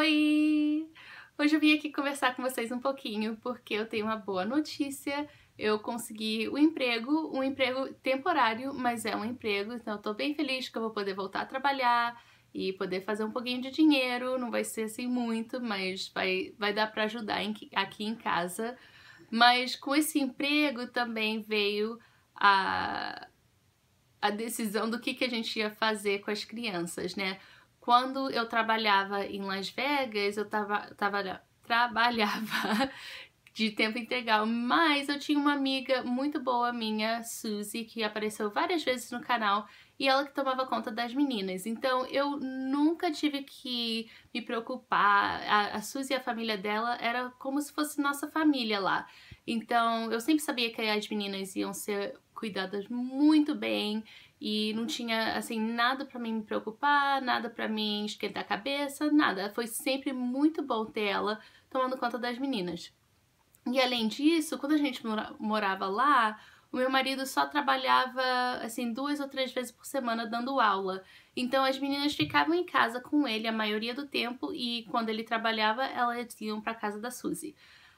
Oi! Hoje eu vim aqui conversar com vocês um pouquinho porque eu tenho uma boa notícia. Eu consegui um emprego temporário, mas é um emprego, então eu tô bem feliz que eu vou poder voltar a trabalhar e poder fazer um pouquinho de dinheiro. Não vai ser assim muito, mas vai dar pra ajudar aqui em casa. Mas com esse emprego também veio a decisão do que a gente ia fazer com as crianças, né? Quando eu trabalhava em Las Vegas, eu trabalhava de tempo integral, mas eu tinha uma amiga muito boa minha, Suzy, que apareceu várias vezes no canal, e ela que tomava conta das meninas. Então eu nunca tive que me preocupar. A Suzy e a família dela era como se fosse nossa família lá. Então eu sempre sabia que as meninas iam ser cuidadas muito bem e não tinha assim nada pra mim me preocupar, nada pra mim esquentar a cabeça, nada. Foi sempre muito bom ter ela tomando conta das meninas. E além disso, quando a gente morava lá, o meu marido só trabalhava assim 2 ou 3 vezes por semana dando aula. Então as meninas ficavam em casa com ele a maioria do tempo e quando ele trabalhava, elas iam para casa da Suzy.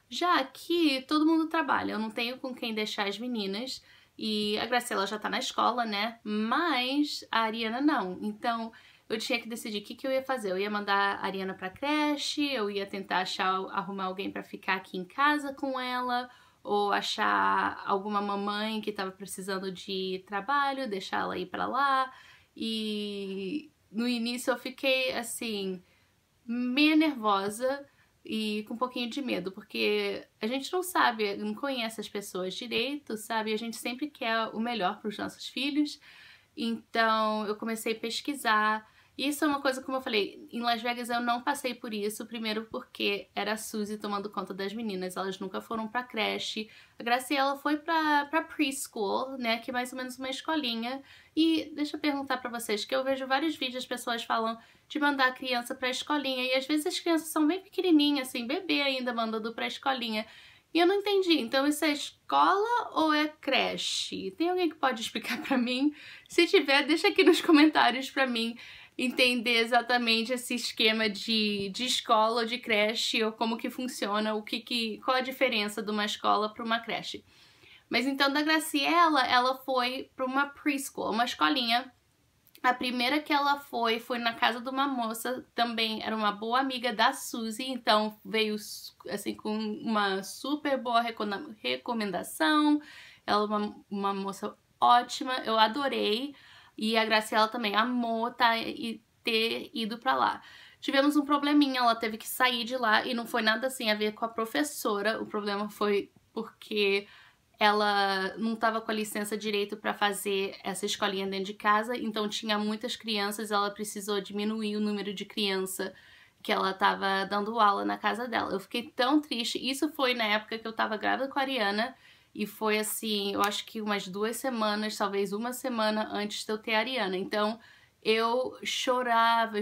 Já aqui, todo mundo trabalha, eu não tenho com quem deixar as meninas e a Graciela já tá na escola, né? Mas a Ariana não. Então eu tinha que decidir o que eu ia fazer. Eu ia mandar a Ariana pra creche, eu ia tentar arrumar alguém pra ficar aqui em casa com ela, ou achar alguma mamãe que tava precisando de trabalho, deixar ela ir pra lá. E no início eu fiquei assim, meio nervosa e com um pouquinho de medo, porque a gente não sabe, não conhece as pessoas direito, sabe? A gente sempre quer o melhor para os nossos filhos. Então eu comecei a pesquisar. Isso é uma coisa, como eu falei, em Las Vegas eu não passei por isso. Primeiro porque era a Suzy tomando conta das meninas, elas nunca foram pra creche. A Graciela foi pra preschool, né, que é mais ou menos uma escolinha. E deixa eu perguntar pra vocês, que eu vejo vários vídeos, as pessoas falam de mandar a criança pra escolinha. E às vezes as crianças são bem pequenininhas, assim, bebê ainda, mandando pra escolinha. E eu não entendi, então isso é escola ou é creche? Tem alguém que pode explicar pra mim? Se tiver, deixa aqui nos comentários pra mim entender exatamente esse esquema de escola ou de creche, ou como que funciona, qual a diferença de uma escola para uma creche. Mas então da Graciela, ela foi para uma preschool, uma escolinha. A primeira que ela foi na casa de uma moça, também era uma boa amiga da Suzy, então veio assim com uma super boa recomendação. Ela é uma moça ótima, eu adorei. E a Graciela também amou ter ido pra lá. Tivemos um probleminha, ela teve que sair de lá e não foi nada assim a ver com a professora. O problema foi porque ela não estava com a licença direito para fazer essa escolinha dentro de casa, então tinha muitas crianças, ela precisou diminuir o número de criança que ela estava dando aula na casa dela. Eu fiquei tão triste. Isso foi na época que eu estava grávida com a Ariana. E foi assim, eu acho que umas 2 semanas, talvez uma semana antes de eu ter a Ariana. Então eu chorava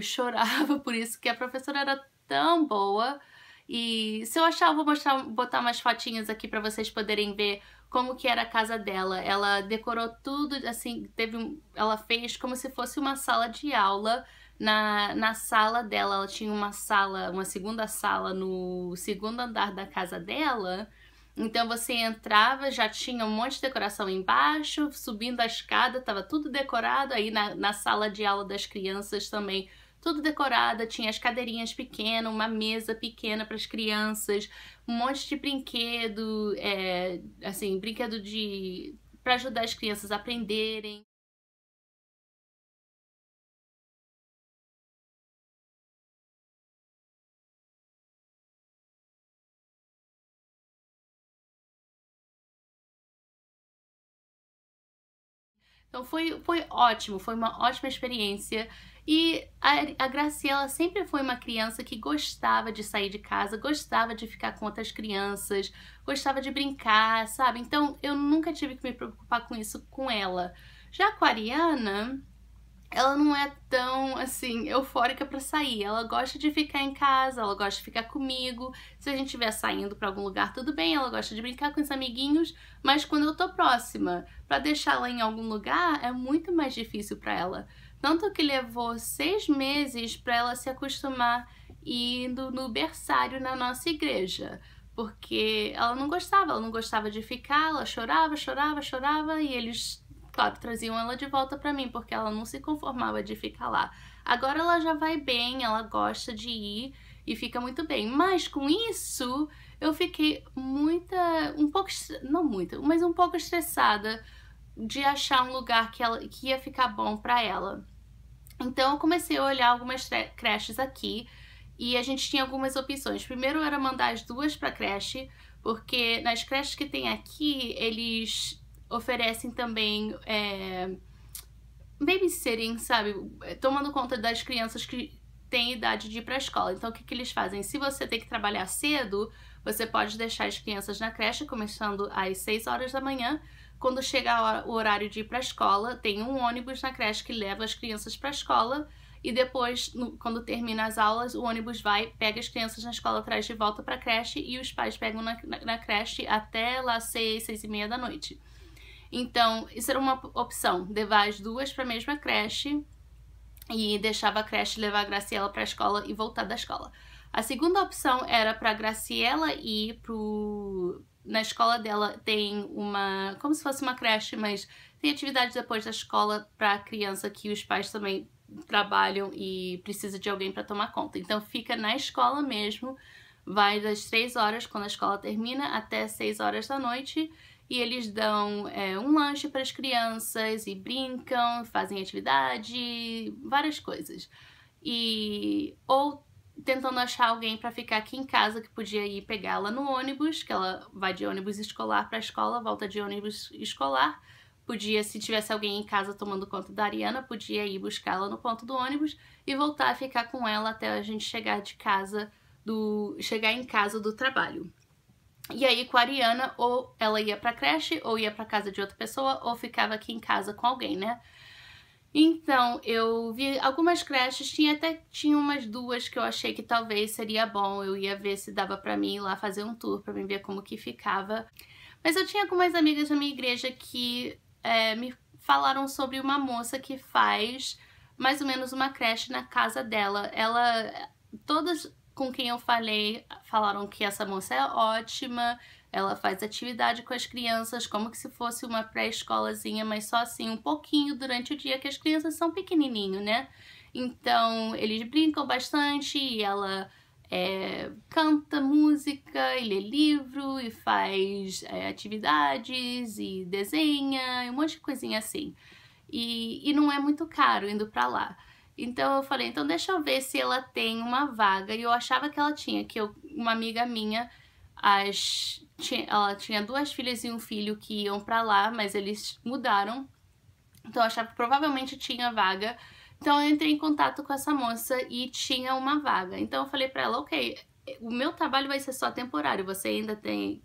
por isso, que a professora era tão boa. E se eu achar, eu vou botar umas fotinhas aqui pra vocês poderem ver como que era a casa dela. Ela decorou tudo, assim, ela fez como se fosse uma sala de aula. Na sala dela, ela tinha uma segunda sala no segundo andar da casa dela. Então você entrava, já tinha um monte de decoração embaixo, subindo a escada, tava tudo decorado. Aí na sala de aula das crianças também, tudo decorado, tinha as cadeirinhas pequenas, uma mesa pequena para as crianças, um monte de brinquedo, assim, brinquedo para ajudar as crianças a aprenderem. Então foi ótimo, foi uma ótima experiência. E a Graciela sempre foi uma criança que gostava de sair de casa, gostava de ficar com outras crianças, gostava de brincar, sabe? Então eu nunca tive que me preocupar com isso com ela. Já com a Ariana, ela não é tão, assim, eufórica pra sair. Ela gosta de ficar em casa, ela gosta de ficar comigo. Se a gente estiver saindo pra algum lugar, tudo bem, ela gosta de brincar com os amiguinhos, mas quando eu tô próxima, pra deixá-la em algum lugar, é muito mais difícil pra ela. Tanto que levou 6 meses pra ela se acostumar indo no berçário na nossa igreja. Porque ela não gostava de ficar, ela chorava e eles, claro, traziam ela de volta pra mim, porque ela não se conformava de ficar lá. Agora ela já vai bem, ela gosta de ir e fica muito bem. Mas com isso, eu fiquei um pouco estressada de achar um lugar que ia ficar bom pra ela. Então eu comecei a olhar algumas creches aqui e a gente tinha algumas opções. Primeiro era mandar as duas para creche, porque nas creches que tem aqui, eles oferecem também babysitting, sabe? Tomando conta das crianças que têm idade de ir para a escola. Então o que eles fazem? Se você tem que trabalhar cedo, você pode deixar as crianças na creche, começando às 6 horas da manhã. Quando chega o horário de ir para a escola, tem um ônibus na creche que leva as crianças para a escola e depois, quando termina as aulas, o ônibus pega as crianças na escola, traz de volta para a creche e os pais pegam na creche até lá 6h30 da noite. Então, isso era uma opção, levar as duas para a mesma creche e deixava a creche levar a Graciela para a escola e voltar da escola. A segunda opção era para a Graciela ir na escola dela tem como se fosse uma creche, mas tem atividades depois da escola para criança que os pais também trabalham e precisa de alguém para tomar conta. Então fica na escola mesmo, vai das 3 horas quando a escola termina até 6 horas da noite e eles dão um lanche para as crianças e brincam, fazem atividade, várias coisas. Ou tentando achar alguém para ficar aqui em casa que podia ir pegá-la no ônibus, que ela vai de ônibus escolar para a escola, volta de ônibus escolar. Podia, se tivesse alguém em casa tomando conta da Ariana, podia ir buscá-la no ponto do ônibus e voltar a ficar com ela até a gente chegar em casa do trabalho. E aí com a Ariana, ou ela ia pra creche, ou ia pra casa de outra pessoa, ou ficava aqui em casa com alguém, né? Então, eu vi algumas creches, tinha umas duas que eu achei que talvez seria bom. Eu ia ver se dava pra mim ir lá fazer um tour, pra mim ver como que ficava. Mas eu tinha algumas amigas da minha igreja que me falaram sobre uma moça que faz mais ou menos uma creche na casa dela. Todas com quem eu falei falaram que essa moça é ótima. Ela faz atividade com as crianças como que se fosse uma pré-escolazinha, mas só assim um pouquinho durante o dia, que as crianças são pequenininho, né? Então eles brincam bastante e ela canta música, e lê livro e faz atividades e desenha e um monte de coisinha assim. E não é muito caro indo pra lá. Então eu falei, então deixa eu ver se ela tem uma vaga. E eu achava que ela tinha, uma amiga minha, ela tinha 2 filhas e um filho que iam pra lá, mas eles mudaram. Então eu achava que provavelmente tinha vaga. Então eu entrei em contato com essa moça e tinha uma vaga. Então eu falei pra ela, ok, o meu trabalho vai ser só temporário. Você ainda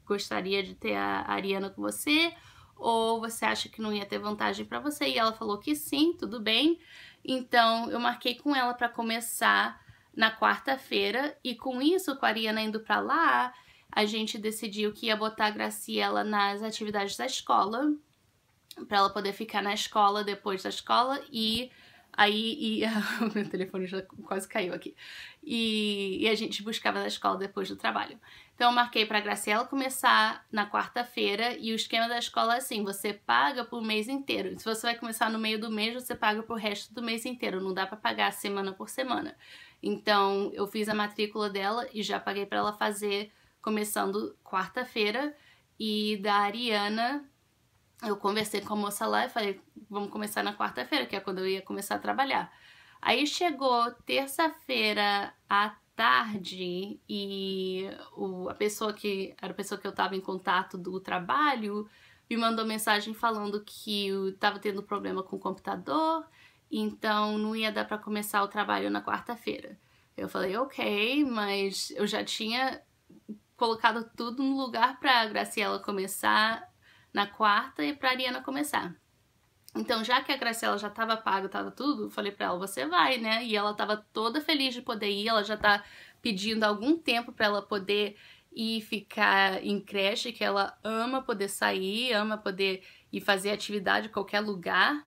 gostaria de ter a Ariana com você? Ou você acha que não ia ter vantagem pra você? E ela falou que sim, tudo bem. Então eu marquei com ela pra começar na quarta-feira. E com isso, com a Ariana indo pra lá, a gente decidiu que ia botar a Graciela nas atividades da escola, pra ela poder ficar na escola depois da escola e o meu telefone já quase caiu aqui. E a gente buscava na escola depois do trabalho. Então eu marquei pra Graciela começar na quarta-feira e o esquema da escola é assim, você paga por mês inteiro. Se você vai começar no meio do mês, você paga pro resto do mês inteiro, não dá pra pagar semana por semana. Então eu fiz a matrícula dela e já paguei pra ela fazer começando quarta-feira. E da Ariana, eu conversei com a moça lá e falei, vamos começar na quarta-feira, que é quando eu ia começar a trabalhar. Aí chegou terça-feira à tarde e a pessoa que eu tava em contato do trabalho me mandou mensagem falando que eu tava tendo problema com o computador, então não ia dar pra começar o trabalho na quarta-feira. Eu falei, ok, mas eu já tinha colocado tudo no lugar pra Graciela começar na quarta e pra Ariana começar. Então, já que a Graciela já tava paga, tava tudo, eu falei pra ela, você vai, né? E ela tava toda feliz de poder ir, ela já tá pedindo há algum tempo pra ela poder ir ficar em creche, que ela ama poder sair, ama poder ir fazer atividade em qualquer lugar.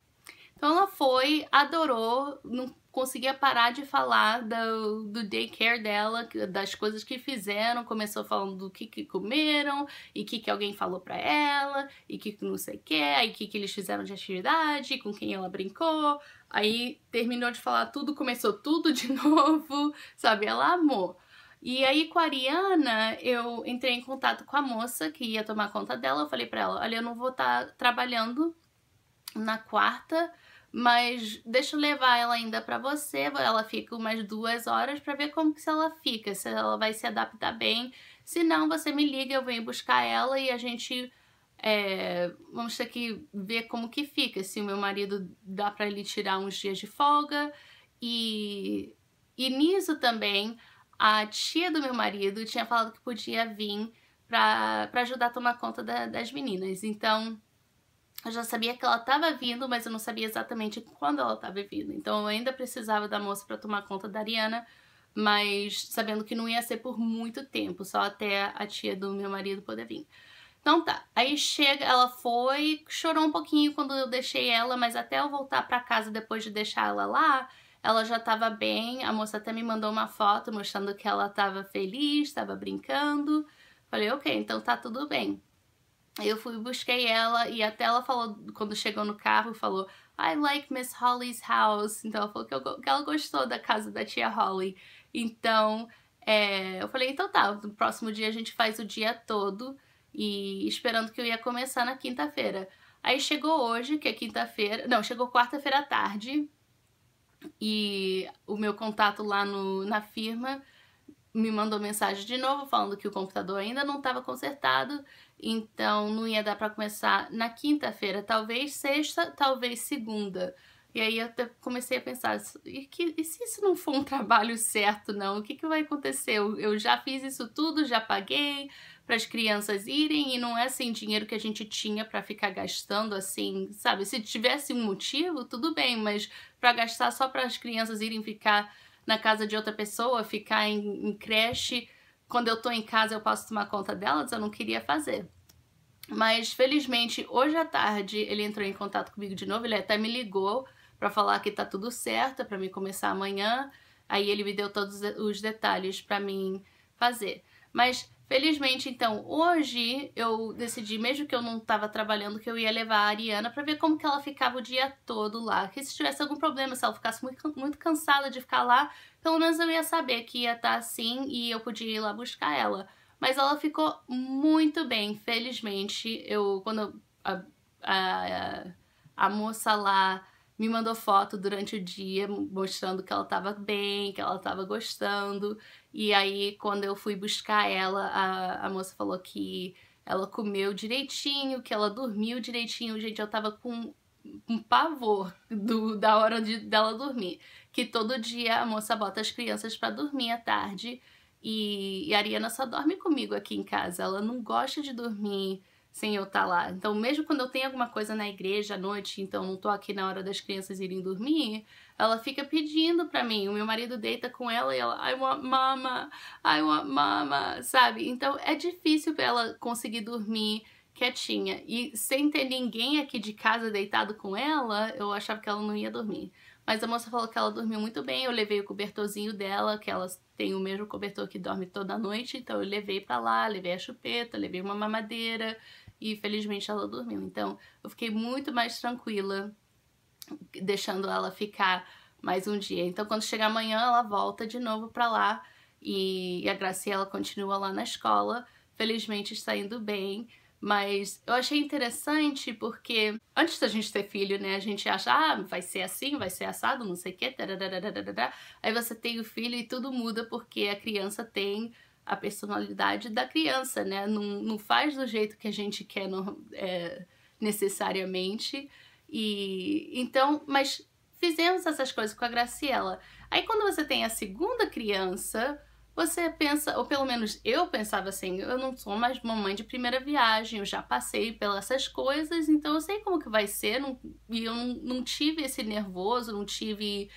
Então ela foi, adorou, conseguia parar de falar do daycare dela, das coisas que fizeram. Começou falando do que comeram, e que alguém falou pra ela, e que não sei o que, aí que eles fizeram de atividade, com quem ela brincou. Aí terminou de falar tudo, começou tudo de novo, sabe? Ela amou. E aí com a Ariana, eu entrei em contato com a moça que ia tomar conta dela. Eu falei pra ela, olha, eu não vou estar trabalhando na quarta, mas deixa eu levar ela ainda pra você. Ela fica umas 2 horas pra ver como que se ela fica, se ela vai se adaptar bem. Se não, você me liga, eu venho buscar ela e a gente vamos ter que ver como que fica, se o meu marido dá pra ele tirar uns dias de folga. E nisso também, a tia do meu marido tinha falado que podia vir pra ajudar a tomar conta das meninas. Então, eu já sabia que ela estava vindo, mas eu não sabia exatamente quando ela estava vindo. Então, eu ainda precisava da moça para tomar conta da Ariana, mas sabendo que não ia ser por muito tempo, só até a tia do meu marido poder vir. Então tá, aí chega, ela foi, chorou um pouquinho quando eu deixei ela, mas até eu voltar pra casa depois de deixar ela lá, ela já tava bem. A moça até me mandou uma foto mostrando que ela tava feliz, tava brincando. Falei, ok, então tá tudo bem. Eu fui, busquei ela e até ela falou, quando chegou no carro, falou I like Miss Holly's house. Então ela falou que ela gostou da casa da tia Holly. Então eu falei, então tá, no próximo dia a gente faz o dia todo, e esperando que eu ia começar na quinta-feira. Aí chegou hoje, que é quinta-feira, não, chegou quarta-feira à tarde, e o meu contato lá na firma me mandou mensagem de novo falando que o computador ainda não estava consertado, então não ia dar para começar na quinta-feira, talvez sexta, talvez segunda. E aí eu até comecei a pensar, e se isso não for um trabalho certo, não? O que vai acontecer? Eu já fiz isso tudo, já paguei para as crianças irem, e não é assim dinheiro que a gente tinha para ficar gastando assim, sabe? Se tivesse um motivo, tudo bem, mas para gastar só para as crianças irem ficar na casa de outra pessoa, ficar em creche, quando eu tô em casa eu posso tomar conta delas, eu não queria fazer. Mas felizmente hoje à tarde ele entrou em contato comigo de novo, ele até me ligou pra falar que tá tudo certo, pra mim começar amanhã. Aí ele me deu todos os detalhes pra mim fazer. Mas felizmente, então, hoje eu decidi, mesmo que eu não tava trabalhando, que eu ia levar a Ariana pra ver como que ela ficava o dia todo lá. Que se tivesse algum problema, se ela ficasse muito cansada de ficar lá, pelo menos eu ia saber que ia estar assim e eu podia ir lá buscar ela. Mas ela ficou muito bem, felizmente. Quando a moça lá me mandou foto durante o dia mostrando que ela tava bem, que ela tava gostando. E aí, quando eu fui buscar ela, a moça falou que ela comeu direitinho, que ela dormiu direitinho. Gente, eu tava com um pavor da hora dela dormir. Que todo dia a moça bota as crianças pra dormir à tarde. E a Ariana só dorme comigo aqui em casa. Ela não gosta de dormir sem eu estar lá. Então, mesmo quando eu tenho alguma coisa na igreja à noite, então não tô aqui na hora das crianças irem dormir, ela fica pedindo pra mim. O meu marido deita com ela e ela, I want mama, sabe? Então, é difícil pra ela conseguir dormir quietinha. E sem ter ninguém aqui de casa deitado com ela, eu achava que ela não ia dormir. Mas a moça falou que ela dormiu muito bem, eu levei o cobertorzinho dela, que ela tem o mesmo cobertor que dorme toda noite, então eu levei pra lá, levei a chupeta, levei uma mamadeira, e felizmente ela dormiu. Então eu fiquei muito mais tranquila deixando ela ficar mais um dia. Então quando chegar amanhã ela volta de novo pra lá, e a Graciela continua lá na escola, felizmente está indo bem. Mas eu achei interessante porque antes da gente ter filho, né, a gente acha, vai ser assim, vai ser assado, não sei o que, aí você tem o filho e tudo muda porque a criança tem a personalidade da criança, né, não faz do jeito que a gente quer necessariamente. E então, mas fizemos essas coisas com a Graciela. Aí quando você tem a segunda criança, você pensa, ou pelo menos eu pensava assim, eu não sou mais mamãe de primeira viagem, eu já passei pelas essas coisas, então eu sei como que vai ser, e eu não tive esse nervoso, não tive,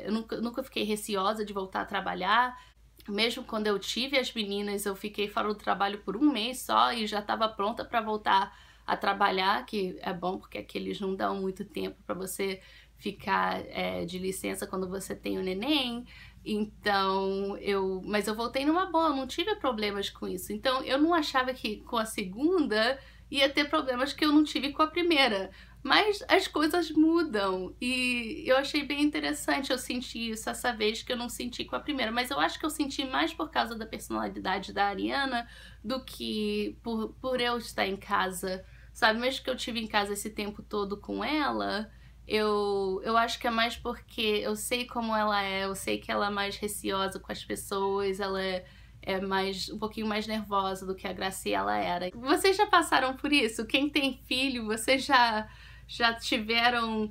eu nunca fiquei receosa de voltar a trabalhar. Mesmo quando eu tive as meninas, eu fiquei fora do trabalho por 1 mês só e já estava pronta para voltar a trabalhar, que é bom porque aqui eles não dão muito tempo para você ficar de licença quando você tem o neném. Então, mas eu voltei numa boa, não tive problemas com isso. Então, eu não achava que com a segunda ia ter problemas que eu não tive com a primeira. Mas as coisas mudam e eu achei bem interessante eu sentir isso essa vez que eu não senti com a primeira. Mas eu acho que eu senti mais por causa da personalidade da Ariana do que por eu estar em casa, sabe? Mesmo que eu tive em casa esse tempo todo com ela, eu acho que é mais porque eu sei como ela é, eu sei que ela é mais receosa com as pessoas, ela é um pouquinho mais nervosa do que a Graciela era. Vocês já passaram por isso? Quem tem filho, vocês já tiveram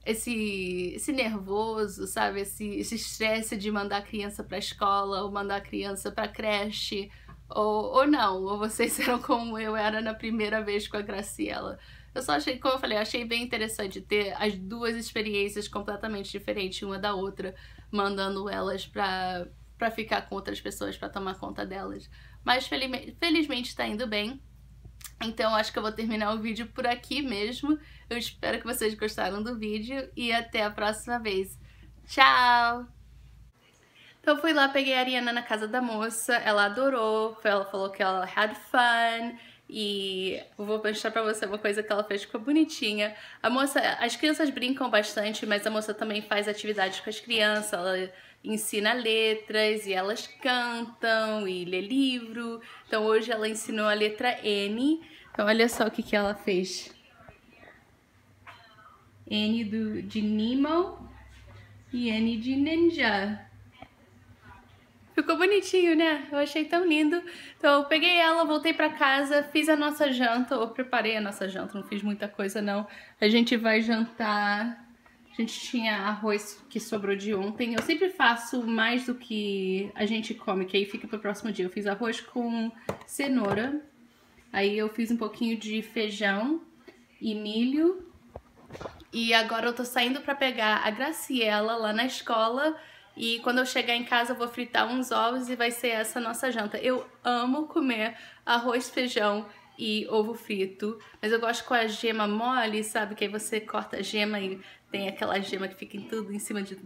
esse nervoso, sabe? Esse estresse de mandar a criança pra escola ou mandar a criança pra creche? Ou não? Ou vocês eram como eu era na primeira vez com a Graciela? Eu só achei, como eu falei, eu achei bem interessante ter as duas experiências completamente diferentes uma da outra, mandando elas pra ficar com outras pessoas, pra tomar conta delas. Mas felizmente tá indo bem. Então acho que eu vou terminar o vídeo por aqui mesmo. Eu espero que vocês gostaram do vídeo e até a próxima vez. Tchau! Então fui lá, peguei a Ariana na casa da moça, ela adorou, ela falou que ela had fun. E eu vou mostrar pra você uma coisa que ela fez, ficou bonitinha. A moça, as crianças brincam bastante, mas a moça também faz atividades com as crianças, ela ensina letras e elas cantam e lê livro. Então hoje ela ensinou a letra N. Então olha só o que ela fez. N de Nemo e N de Ninja. Ficou bonitinho, né? Eu achei tão lindo. Então eu peguei ela, voltei pra casa, fiz a nossa janta, ou preparei a nossa janta, não fiz muita coisa não. A gente vai jantar, a gente tinha arroz que sobrou de ontem. Eu sempre faço mais do que a gente come, que aí fica pro próximo dia. Eu fiz arroz com cenoura, aí eu fiz um pouquinho de feijão e milho. E agora eu tô saindo pra pegar a Graciela lá na escola. E quando eu chegar em casa eu vou fritar uns ovos e vai ser essa nossa janta. Eu amo comer arroz, feijão e ovo frito, mas eu gosto com a gema mole, sabe? Que aí você corta a gema e tem aquela gema que fica em tudo, em cima de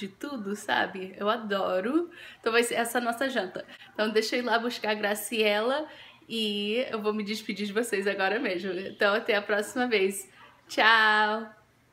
tudo, sabe? Eu adoro. Então vai ser essa nossa janta. Então deixa eu ir lá buscar a Graciela e eu vou me despedir de vocês agora mesmo. Então até a próxima vez. Tchau!